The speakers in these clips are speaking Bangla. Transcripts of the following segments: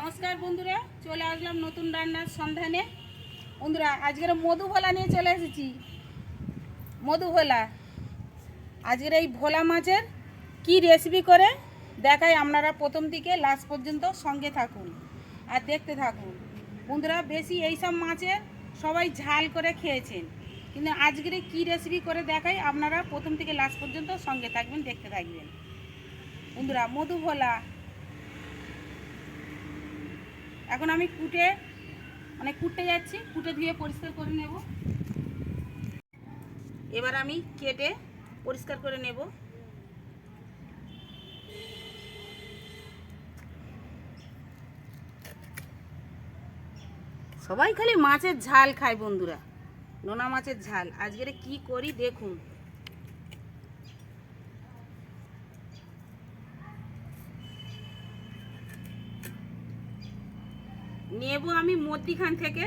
নমস্কার বন্ধুরা, চলে আসলাম নতুন রান্নার সন্ধানে। বন্ধুরা, আজকের মধু ভোলা নিয়ে চলে এসেছি। মধু ভোলা, আজকের এই ভোলা মাছের কি রেসিপি করে দেখাই, আপনারা প্রথম থেকে লাস্ট পর্যন্ত সঙ্গে থাকুন আর দেখতে থাকুন। বন্ধুরা, বেশি এইসব মাছের সবাই ঝাল করে খেয়েছেন, কিন্তু আজকের কি রেসিপি করে দেখাই, আপনারা প্রথম থেকে লাস্ট পর্যন্ত সঙ্গে থাকবেন, দেখতে থাকবেন। বন্ধুরা, মধু ভোলা এখন আমি কুটতে যাচ্ছি, কুটে ধুয়ে পরিষ্কার করে নেব। এবার আমি কেটে পরিষ্কার করে নেব। সবাই খালি মাছের ঝাল খায় বন্ধুরা, নোনা মাছের ঝাল। আজকের কি করি দেখুন। নেব আমি মধ্যিখান থেকে,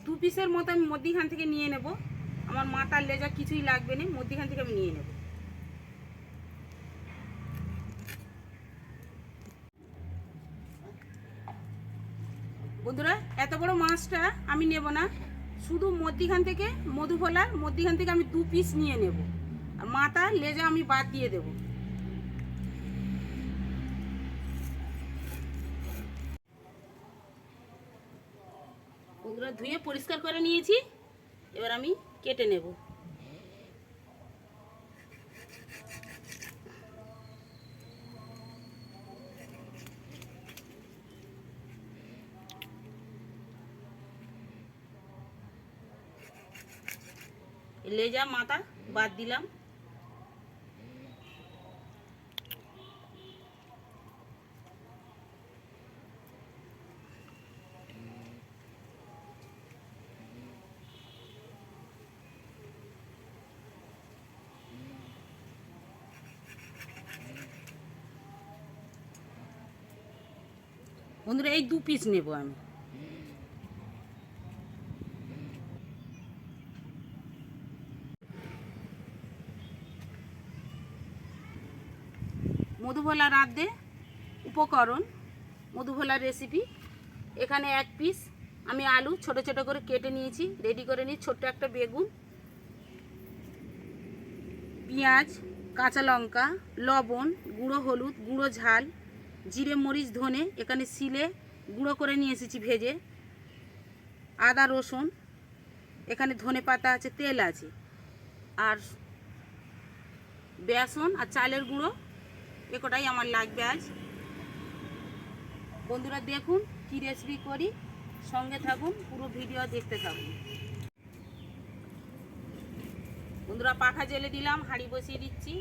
2 পিসের মতো আমি মধ্যিখান থেকে নিয়ে নেব। আমার মাথার লেজা কিছুই লাগবে না, মধ্যিখান থেকে আমি নিয়ে নেব। বন্ধুরা, এত বড় মাছটা আমি নেব না, শুধু মধ্যিখান থেকে, মধু ভোলার মধ্যিখান থেকে আমি 2 পিস নিয়ে নেব, আর মাথা লেজা আমি বাদ দিয়ে দেব। বন্ধুরা, ধুয়ে পরিষ্কার করে নিয়েছি, এবার আমি কেটে নেব। লেজা মাথা বাদ দিলাম। বন্ধুরা, এই 2 পিস নেব আমি। মধুভোলা রাঁধতে উপকরণ, মধুভোলার রেসিপি। এখানে 1 পিস আমি আলু ছোট ছোট করে কেটে নিয়েছি, রেডি করে নিই। ছোট্ট একটা বেগুন, পেঁয়াজ, কাঁচা লঙ্কা, লবণ, গুঁড়ো হলুদ, গুঁড়ো ঝাল, জিরে মরিচ ধনে এখানে শিলে গুঁড়ো করে নিয়ে এসেছি ভেজে, আদা রসুন, এখানে ধনে পাতা আছে, তেল আছে, আর বেসন আর চালের গুঁড়ো, একটাই আমার লাগবে আজ। বন্ধুরা, দেখুন কি রেসিপি করি, সঙ্গে থাকুন, পুরো ভিডিও দেখতে থাকুন। বন্ধুরা, পাখা জ্বেলে দিলাম, হাঁড়ি বসিয়ে দিচ্ছি।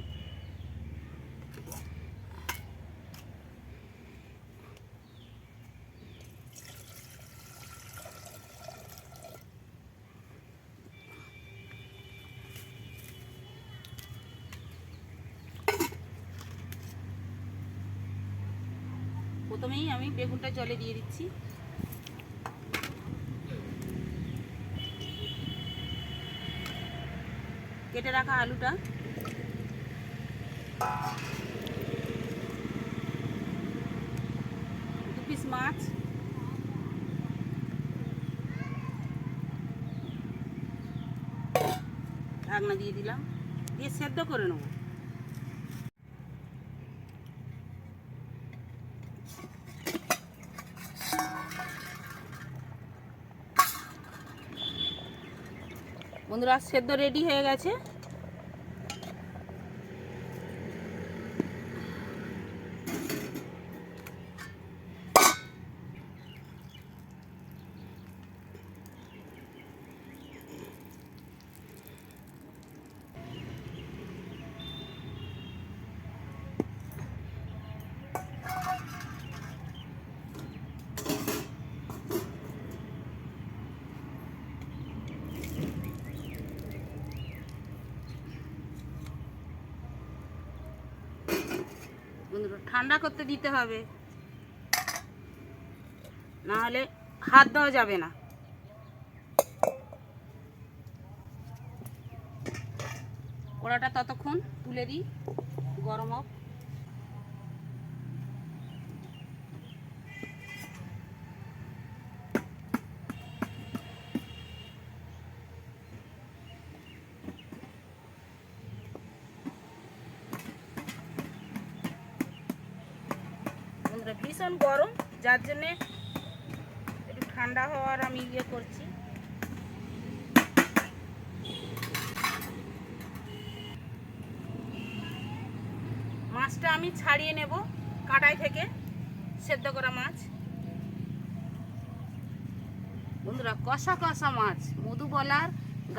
প্রথমেই আমি বেগুনটা জলে দিয়ে দিচ্ছি। কেটে রাখা আলুটা, 2 পিস মাছ, ঢাকনা দিয়ে দিলাম, দিয়ে সেদ্ধ করে নেব। বন্ধুরা, সেদ্ধ রেডি হয়ে গেছে। বন্ধুরা, ঠান্ডা করতে দিতে হবে, না হলে হাত দেওয়া যাবে না। কড়াটা ততক্ষণ তুলে দিই, গরম হোক। বন্ধুরা ভীষণ গরম, যার জন্যে একটু ঠান্ডা হওয়ার আমি ইয়ে করছি। মাছটা আমি ছাড়িয়ে নেব কাঁটাই থেকে, সেদ্ধ করা মাছ। বন্ধুরা কষা কষা মাছ, মধুবলার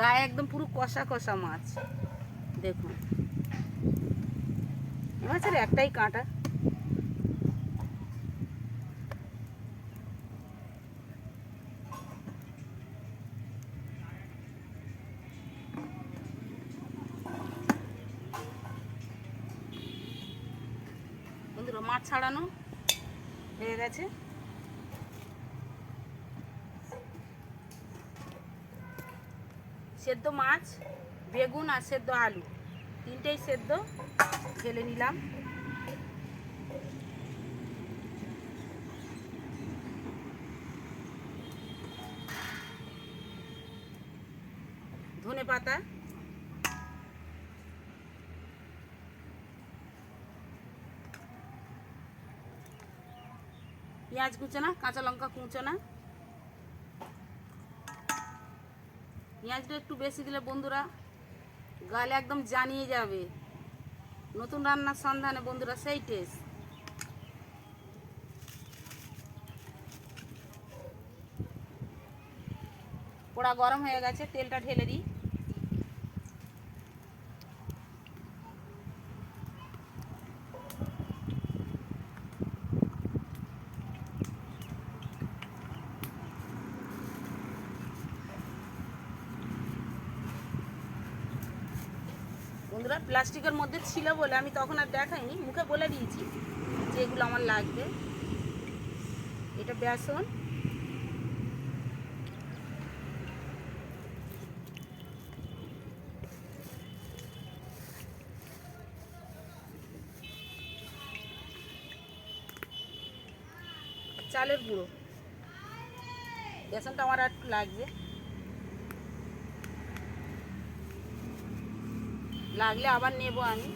গায়ে একদম পুরো কষা কষা মাছ। দেখুন মাছের একটাই কাঁটা। বন্ধুরা মাছ ছাড়ানো হয়ে গেছে। সেদ্ধ মাছ, বেগুন আর সেদ্ধ আলু তিনটেই সেদ্ধ ঢেলে নিলাম। ধনে পাতা, পেঁয়াজ কুচোনা, কাঁচা লঙ্কা কুচোনা। পেঁয়াজটা একটু বেশি দিলে বন্ধুরা গালে একদম জানিয়ে যাবে। নতুন রান্নার সন্ধানে বন্ধুরা সেই টেস্ট। পোড়া গরম হয়ে গেছে, তেলটা ঢেলে দিই। বন্ধুরা প্লাস্টিকের মধ্যে ছিল বলে আমি তখন আর দেখাইনি, মুখে বলে দিয়েছি যে এগুলো আমার লাগবে। এটা বেসন, চালের গুঁড়ো। বেসনটা আমার একটু লাগবে, লাগলে আবার নেব আমি।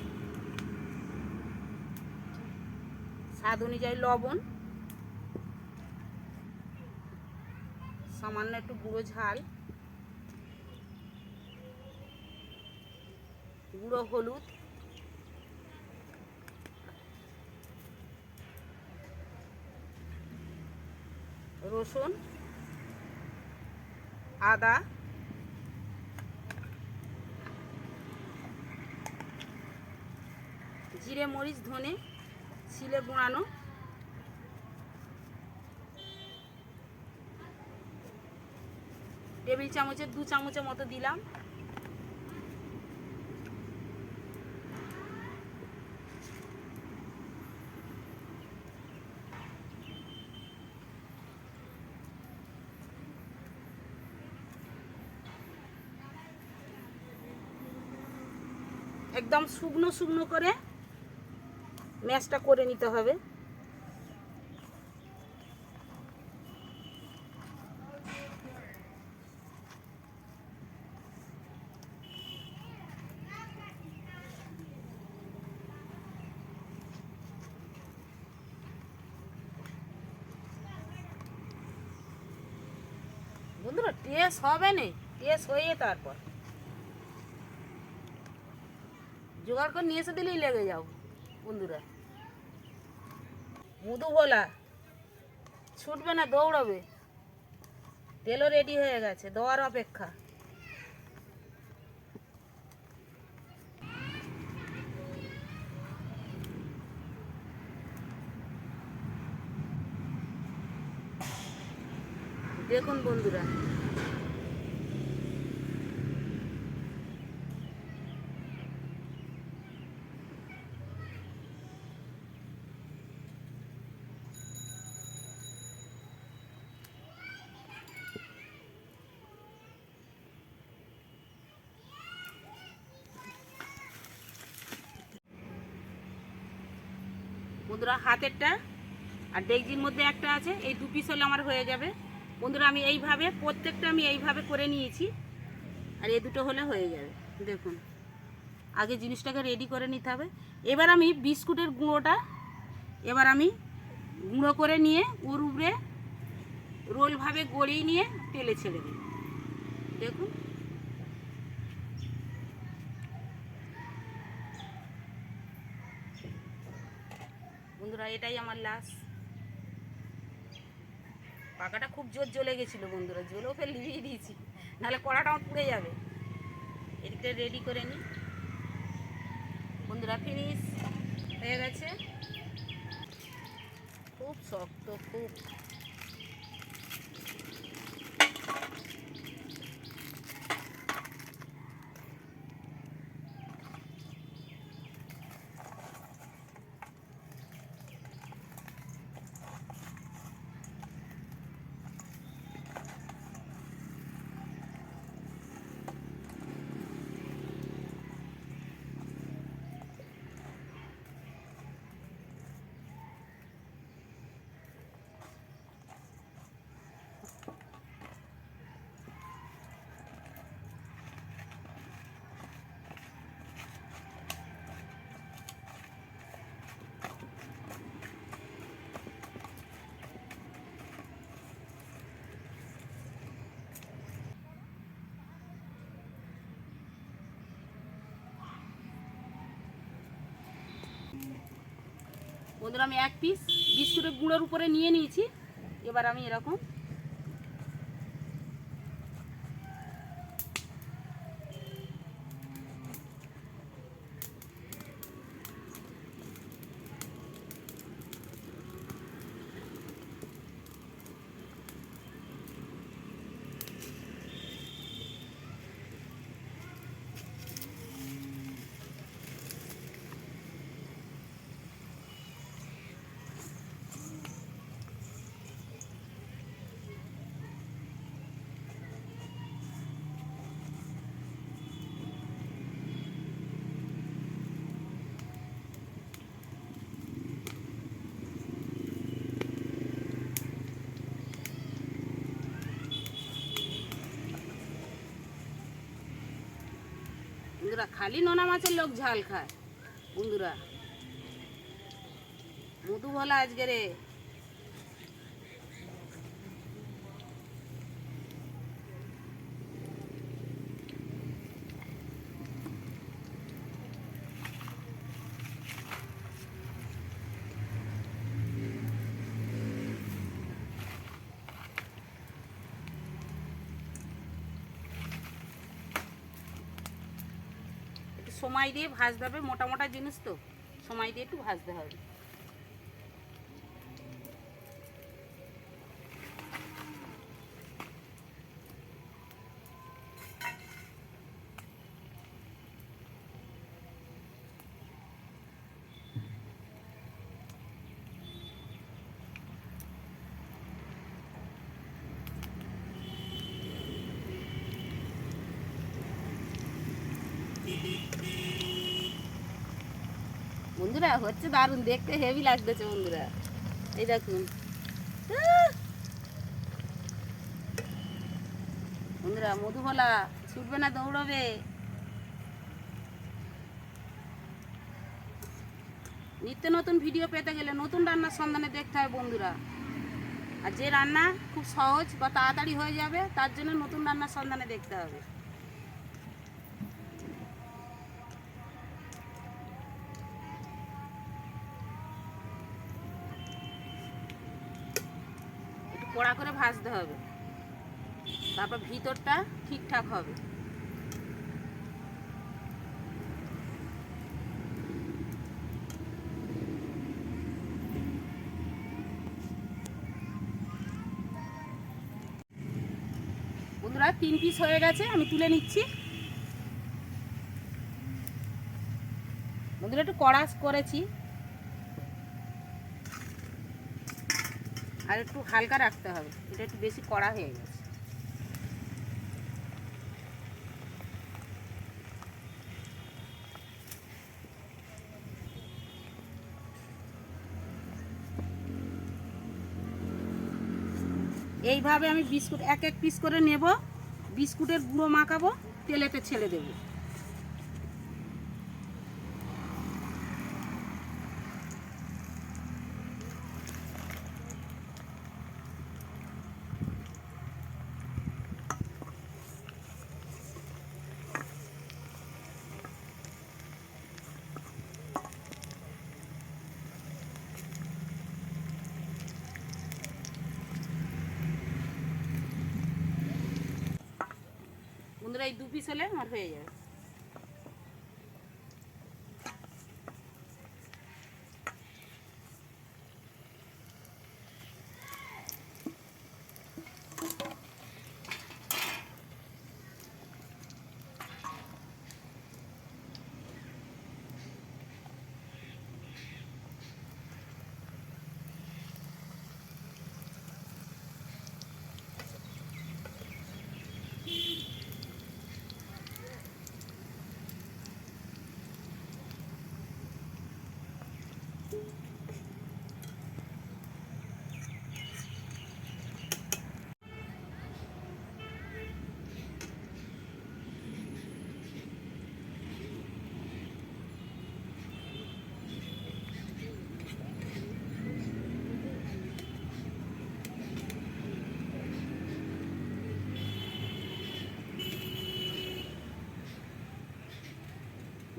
স্বাদ অনুযায়ী লবণ, সামান্য একটু গুঁড়ো ঝাল, গুঁড়ো হলুদ, রসুন, আদা, জিরে মরিচ ধনে শিলে গুঁড়ানো, টেবিল চামচের 2 চামচের মতো দিলাম। একদম শুকনো শুকনো করে ম্যাশটা করে নিতে হবে। বন্ধুরা টেস্ট হবে না, টেস্ট হয়ে তারপর জোগাড় করে নিয়ে এসে দিলেই লেগে যাও। বন্ধুরা মধুবলা ছুটবে না, দৌড়াবে। তেলও রেডি হয়ে গেছে, দেওয়ার অপেক্ষা। দেখুন বন্ধুরা বন্ধুরা হাতেরটা আর ডেকচির মধ্যে একটা আছে, এই 2 পিস হলে আমার হয়ে যাবে। বন্ধুরা আমি এইভাবে প্রত্যেকটা আমি এইভাবে করে নিয়েছি, আর এই দুটো হলে হয়ে যাবে। দেখুন আগে জিনিসটাকে রেডি করে নিতে হবে। এবার আমি বিস্কুটের গুঁড়োটা এবার আমি গুঁড়ো করে নিয়ে ওর উপরে রোলভাবে গড়িয়ে নিয়ে তেলে ছেড়ে দিই। দেখুন বন্ধুরা, এটাই আমার লাশ। পাকাটা খুব জোর জ্বলে গেছিলো বন্ধুরা, জ্বলেও ফের লিভিয়ে দিয়েছি, নাহলে কড়াটা আমার পুড়ে যাবে। এদিকটা রেডি করে নিই বন্ধুরা। ফিনিশ হয়ে গেছে। খুব শক্ত, খুব। বন্ধুরা, আমি এক পিস বিস্কুটের গুঁড়োর উপরে নিয়ে নিয়েছি। এবার আমি এরকম বন্ধুরা, খালি নোনা মাছের লোক ঝাল খায় বন্ধুরা। মধু ভোলা আজকে রে। সময় দিয়ে ভাজতে হবে, মোটা মোটা জিনিস তো সময় দিয়ে একটু ভাজতে হবে। বন্ধুরা হচ্ছে দারুণ, দেখতে হেভি লাগতেছে বন্ধুরা। এই দেখুন বন্ধুরা, মধুভোলা ছুটবে না, দৌড়বে। নিত্য নতুন ভিডিও পেতে গেলে নতুন রান্নার সন্ধানে দেখতে হয় বন্ধুরা। আর যে রান্না খুব সহজ বা তাড়াতাড়ি হয়ে যাবে, তার জন্য নতুন রান্নার সন্ধানে দেখতে হবে। একটু কড়া করে ভাজতে হবে, তারপর ভিতরটা ঠিকঠাক হবে। বন্ধুরা, 3 পিস হয়ে গেছে, আমি তুলে নিচ্ছি। বন্ধুরা, একটু কড়া করেছি, আর একটু হালকা রাখতে হবে, এটা একটু বেশি কড়া হয়ে গেছে। এইভাবে আমি বিস্কুট এক এক পিস করে নেব, বিস্কুটের গুঁড়ো মাখাবো, তেলেতে ছেড়ে দেব। বন্ধুরা এই 2 পিস হলে আমার হয়ে যাবে।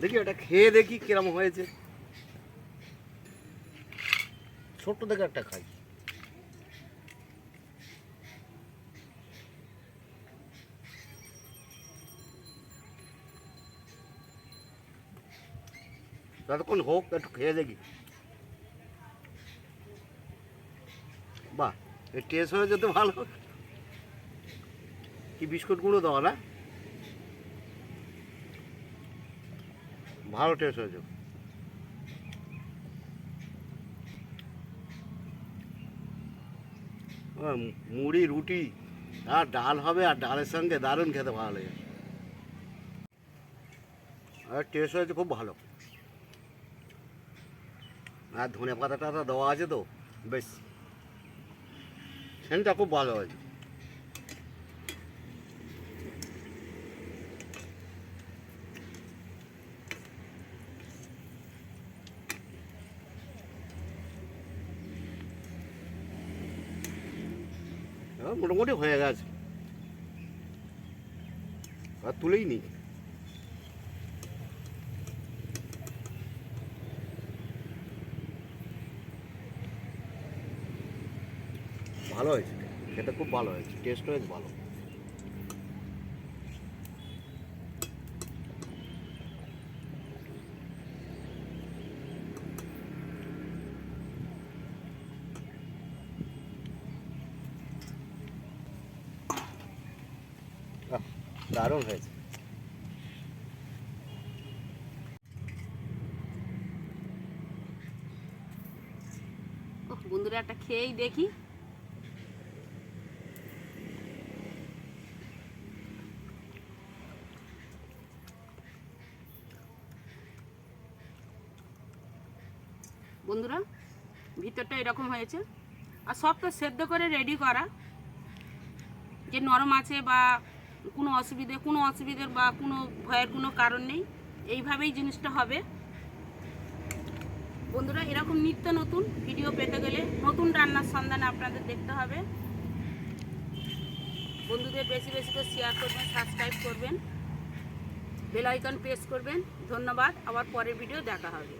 দেখি এটা খেয়ে দেখি কিরম হয়েছে। ছোট্ট দেখে একটা খাই। ততক্ষণ হোক, একটু খেয়ে দেখি। বাহ, এর টেস্ট হয়ে যেত ভালো। কি বিস্কুট গুঁড়ো দেওয়া না? ভালো টেস্ট হয়েছে। মুড়ি রুটি আর ডাল হবে, আর ডালের সঙ্গে দারুণ খেতে ভালো লাগে। আর টেস্ট হয়েছে খুব ভালো। আর ধনে পাতাটা দেওয়া আছে তো, বেশ সেন্টটা খুব ভালো হয়েছে। মোটামুটি হয়ে গেছে, আর তুলেই নি। ভালো হয়েছে, খেতে খুব ভালো হয়েছে, টেস্ট হয়েছে ভালো। দারুণ হয়েছে। বন্ধুরা একটা খেয়েই দেখি। বন্ধুরা ভিতরটা এরকম হয়েছে, আর সব তো সেদ্ধ করে রেডি করা, যে নরম আছে বা কোনো অসুবিধার বা কোনো ভয়ের কোনো কারণ নেই। এইভাবেই জিনিসটা হবে। বন্ধুরা এরকম নিত্য নতুন ভিডিও পেতে গেলে নতুন রান্নার সন্ধানে আপনাদের দেখতে হবে। বন্ধুদের বেশি বেশি করে শেয়ার করবেন, সাবস্ক্রাইব করবেন, বেল আইকন প্রেস করবেন। ধন্যবাদ, আবার পরের ভিডিও দেখা হবে।